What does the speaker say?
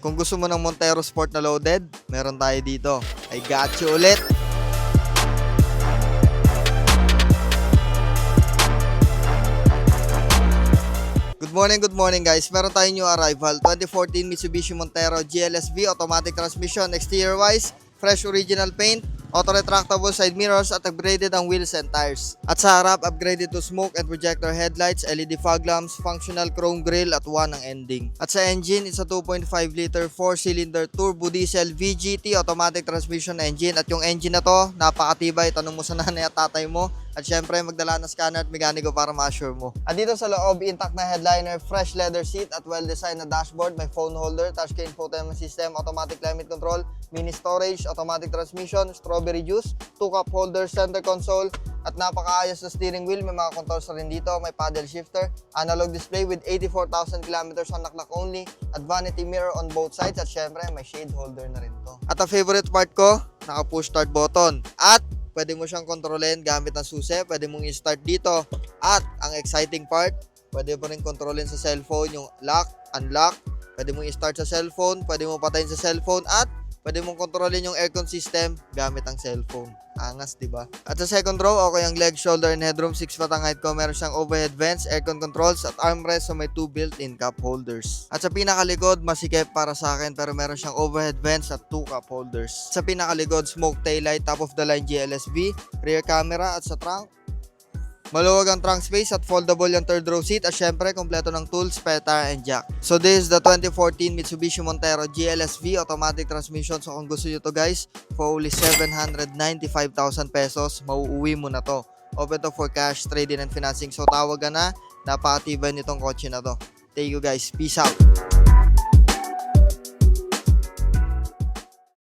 Kung gusto mo ng Montero Sport na loaded, meron tayo dito. I got you ulit. Good morning guys. Meron tayong new arrival. 2014 Mitsubishi Montero GLSV automatic transmission. Exterior wise, fresh original paint, auto-retractable side mirrors at upgraded ang wheels and tires. At sa harap, upgraded to smoke and projector headlights, LED fog lamps, functional chrome grille at 1 ang ending. At sa engine, it's a 2.5 liter 4-cylinder turbo diesel VGT automatic transmission engine. At yung engine na to, napakatibay. Tanong mo sa nanay at tatay mo. At syempre, magdala ng scanner at mekaniko para ma-assure mo. At dito sa loob, intact na headliner, fresh leather seat at well-designed na dashboard. May phone holder, touchscreen infotainment system, automatic climate control, mini storage, automatic transmission, strawberry juice, 2-cup holder, center console, at napakaayos na steering wheel. May mga controls na rin dito, may paddle shifter, analog display with 84,000 kilometers on knock only, at vanity mirror on both sides, at syempre, may shade holder na rin to. At ang favorite part ko, naka-push start button. At pwede mo siyang kontrolin gamit ng susi, pwede mong i-start dito. At ang exciting part, pwede mo rin kontrolin sa cellphone yung lock, unlock, pwede mong i-start sa cellphone, pwede mo patayin sa cellphone, at pwede mong kontrolin yung aircon system gamit ang cellphone. Angas, diba? At sa second row, okay ang leg, shoulder, and headroom. 6 foot ang height ko. Meron siyang overhead vents, aircon controls, at armrest, so may 2 built-in cup holders. At sa pinakalikod, masikip para sa akin, pero meron siyang overhead vents at 2 cup holders. Sa pinakalikod, smoke taillight, top of the line GLSV, rear camera, at sa trunk, maluwag ang trunk space at foldable yung third row seat, at syempre kompleto ng tools, spare tire, and jack. So this is the 2014 Mitsubishi Montero GLSV automatic transmission. So kung gusto nyo to guys, for only 795,000 pesos, mauuwi mo na to. Open to for cash, trade-in, and financing. So tawag ka na, napakatibay nitong kotse na to. Thank you guys, peace out.